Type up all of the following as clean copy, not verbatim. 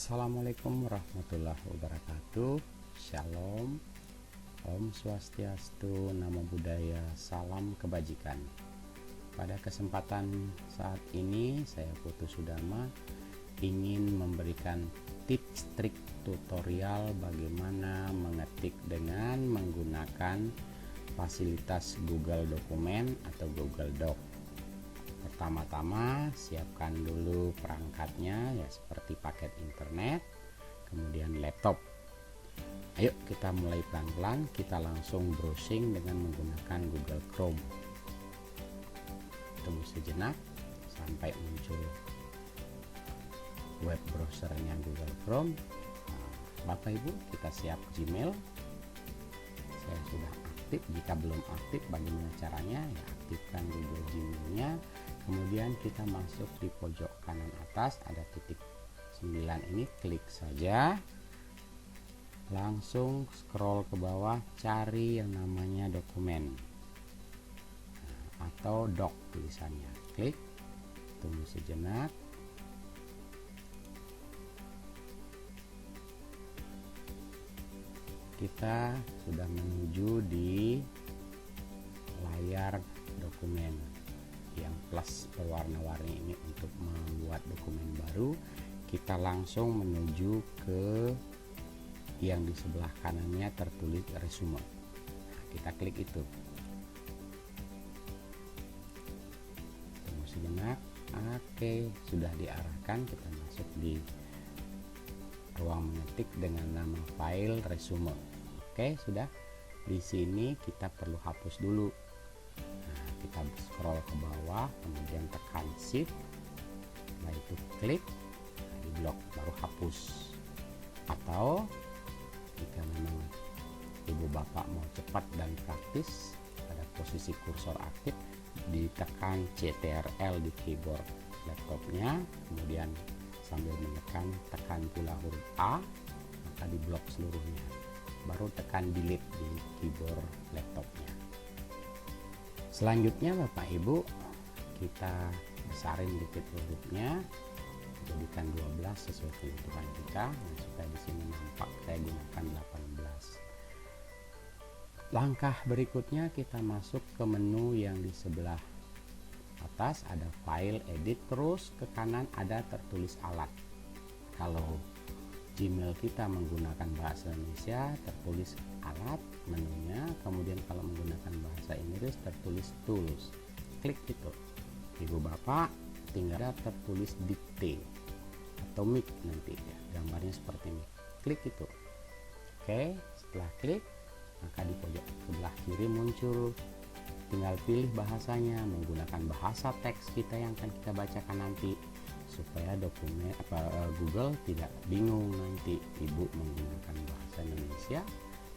Assalamualaikum warahmatullahi wabarakatuh. Shalom, Om Swastiastu, Namo Buddhaya, salam kebajikan. Pada kesempatan saat ini saya Putu Sudama ingin memberikan tips trik tutorial bagaimana mengetik dengan menggunakan fasilitas Google Dokumen atau Google Doc. Pertama-tama siapkan dulu perangkatnya, ya seperti paket internet, kemudian laptop. Ayo kita mulai pelan-pelan, kita langsung browsing dengan menggunakan Google Chrome. Tunggu sejenak sampai muncul web browsernya Google Chrome. Bapak Ibu, kita siap Gmail. Saya sudah aktif. Jika belum aktif, bagaimana caranya? Ya, aktifkan Google Gmail-nya. Kemudian kita masuk di pojok kanan atas, ada titik 9 ini, klik saja. Langsung scroll ke bawah, cari yang namanya dokumen atau doc tulisannya. Klik, tunggu sejenak. Kita sudah menuju di layar dokumen yang plus berwarna-warni ini untuk membuat dokumen baru. Kita langsung menuju ke yang di sebelah kanannya tertulis resume. Kita klik itu. Tunggu sejenak. Oke, sudah diarahkan. Kita masuk di ruang mengetik dengan nama file resume. Oke, sudah. Di sini kita perlu hapus dulu. Kita scroll ke bawah, kemudian tekan shift, setelah itu klik, di blok baru hapus. Atau jika memang ibu bapak mau cepat dan praktis, pada posisi kursor aktif ditekan CTRL di keyboard laptopnya, kemudian sambil menekan tekan pula huruf A, maka di blok seluruhnya, baru tekan delete di keyboard laptopnya. Selanjutnya Bapak Ibu, kita besarin dikit hurufnya, jadikan 12 sesuai kebutuhan kita. Nah, supaya di sini nampak saya gunakan 18. Langkah berikutnya kita masuk ke menu yang di sebelah atas, ada file, edit, terus ke kanan ada tertulis alat. Kalau Gmail kita menggunakan bahasa Indonesia, tertulis alat menunya, kemudian kalau menggunakan bahasa Inggris tertulis tools. Klik itu. Ibu bapak tinggal tertulis dikte atau mic nanti ya, gambarnya seperti ini. Klik itu. Oke, setelah klik maka di pojok sebelah kiri muncul, tinggal pilih bahasanya, menggunakan bahasa teks kita yang akan kita bacakan nanti, supaya dokumen Google tidak bingung nanti ibu menggunakan bahasa Indonesia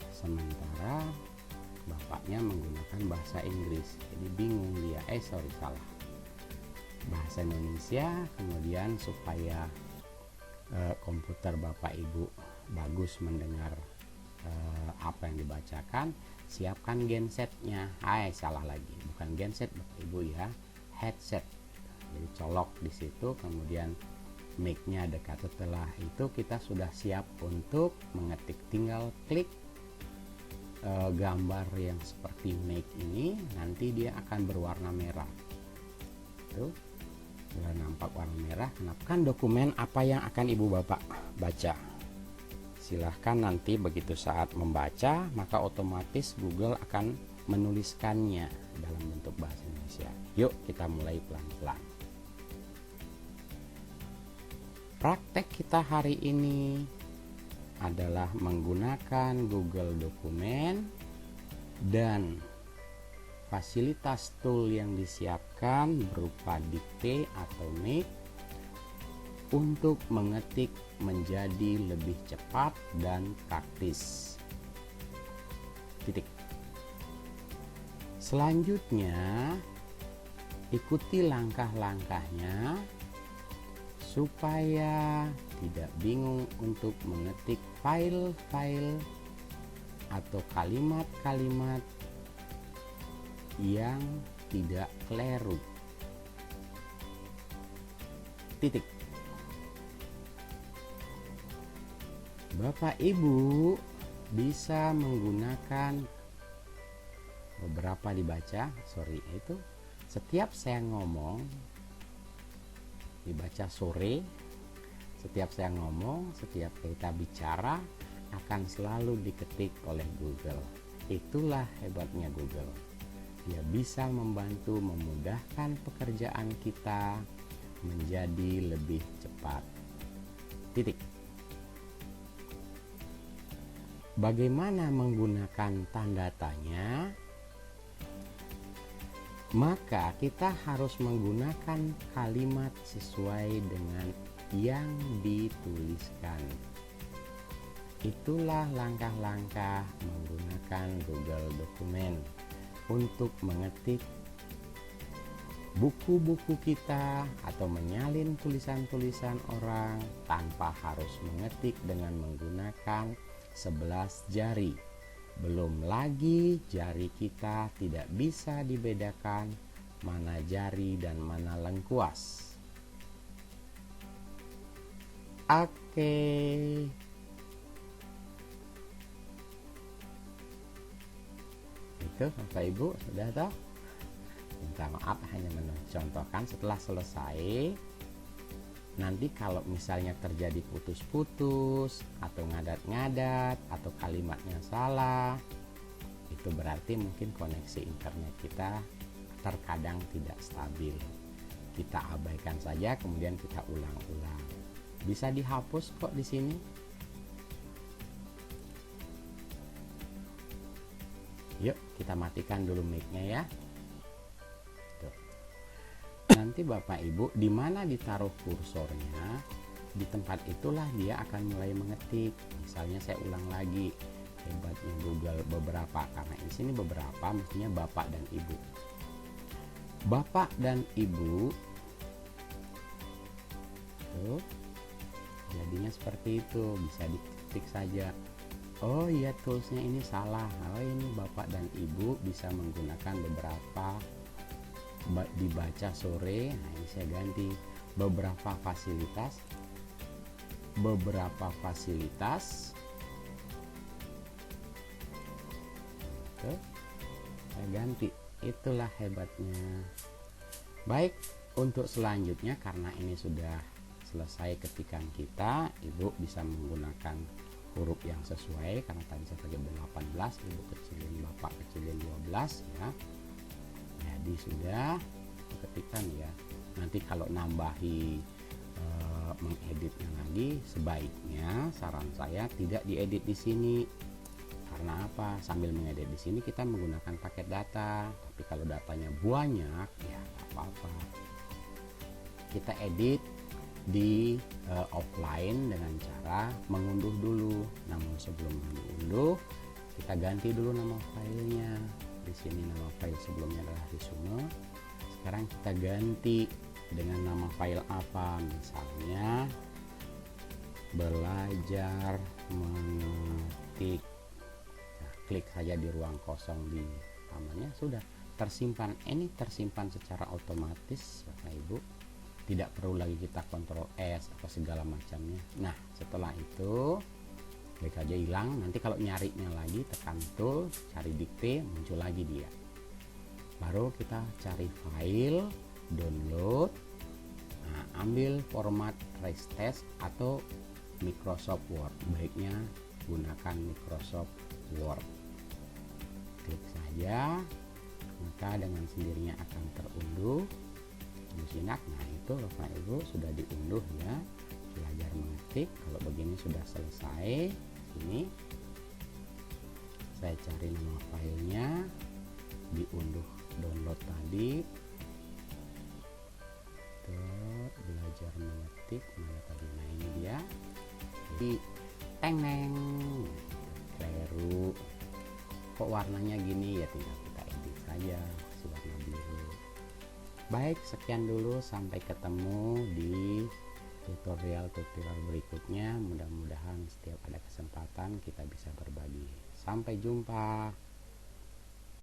sementara bapaknya menggunakan bahasa Inggris, jadi bingung dia, salah bahasa Indonesia. Kemudian supaya komputer bapak ibu bagus mendengar apa yang dibacakan, siapkan gensetnya. Salah lagi, bukan genset bapak ibu ya, headset. Jadi colok di situ, kemudian mic-nya dekat. Setelah itu kita sudah siap untuk mengetik, tinggal klik gambar yang seperti mic ini, nanti dia akan berwarna merah. Tuh, sudah nampak warna merah. Kenapkan dokumen apa yang akan ibu bapak baca. Silahkan nanti begitu saat membaca, maka otomatis Google akan menuliskannya dalam bentuk bahasa Indonesia. Yuk kita mulai pelan-pelan. Praktek kita hari ini adalah menggunakan Google Dokumen dan fasilitas tool yang disiapkan berupa dikte atau mic untuk mengetik menjadi lebih cepat dan praktis. Titik. Selanjutnya, ikuti langkah-langkahnya supaya tidak bingung untuk mengetik file-file atau kalimat-kalimat yang tidak keliru. Titik. Bapak Ibu bisa menggunakan beberapa dibaca, itu setiap saya ngomong dibaca sore, setiap saya ngomong, setiap kita bicara akan selalu diketik oleh Google. Itulah hebatnya Google. Dia bisa membantu memudahkan pekerjaan kita menjadi lebih cepat. Titik. Bagaimana menggunakan tanda tanya? Maka kita harus menggunakan kalimat sesuai dengan yang dituliskan. Itulah langkah-langkah menggunakan Google Dokumen untuk mengetik buku-buku kita atau menyalin tulisan-tulisan orang tanpa harus mengetik dengan menggunakan 11 jari. Belum lagi jari kita tidak bisa dibedakan mana jari dan mana lengkuas. Oke. Itu Bapak Ibu sudah tahu? Minta maaf hanya mencontohkan. Setelah selesai, nanti kalau misalnya terjadi putus-putus atau ngadat-ngadat atau kalimatnya salah, itu berarti mungkin koneksi internet kita terkadang tidak stabil. Kita abaikan saja, kemudian kita ulang-ulang. Bisa dihapus kok di sini. Yuk kita matikan dulu mic-nya ya. Nanti Bapak Ibu di mana ditaruh kursornya, di tempat itulah dia akan mulai mengetik. Misalnya saya ulang lagi, hebatnya Google beberapa, karena di sini beberapa mestinya Bapak dan Ibu. Bapak dan Ibu, tuh, jadinya seperti itu, bisa diketik saja. Oh iya, toolsnya ini salah. Oh ini Bapak dan Ibu bisa menggunakan beberapa dibaca sore. Nah ini saya ganti beberapa fasilitas Oke, saya ganti. Itulah hebatnya. Baik, untuk selanjutnya karena ini sudah selesai ketikan kita, Ibu bisa menggunakan huruf yang sesuai karena tadi saya pakai 18, Ibu kecilin, Bapak kecilin 12 ya. Jadi sudah ketikan ya. Nanti kalau nambahi mengeditnya lagi, sebaiknya saran saya tidak diedit di sini. Karena apa? Sambil mengedit di sini kita menggunakan paket data. Tapi kalau datanya banyak ya nggak apa-apa. Kita edit di offline dengan cara mengunduh dulu. Namun sebelum mengunduh, kita ganti dulu nama filenya. Di sini nama file sebelumnya adalah resume. Sekarang kita ganti dengan nama file apa? Misalnya belajar mengetik. Nah, klik saja di ruang kosong di tamannya, sudah tersimpan. Ini tersimpan secara otomatis Bapak Ibu. Tidak perlu lagi kita kontrol S atau segala macamnya. Nah, setelah itu klik aja hilang. Nanti kalau nyarinya lagi tekan tool, cari dikte, muncul lagi dia. Baru kita cari file, download. Nah, ambil format Restest atau Microsoft Word. Baiknya gunakan Microsoft Word. Klik saja, maka dengan sendirinya akan terunduh. Sinak. Nah itu Bapak Ibu sudah diunduh ya. Belajar mengetik. Kalau begini sudah selesai. Ini saya cari nama filenya, diunduh download tadi. Tuh, belajar mengetik mana tadi? Nah ini dia. Jadi teng-neng, kleru. Kok warnanya gini ya, tinggal kita edit saja kasih warna biru. Baik, sekian dulu, sampai ketemu di tutorial berikutnya. Mudah-mudahan setiap ada kesempatan kita bisa berbagi. Sampai jumpa.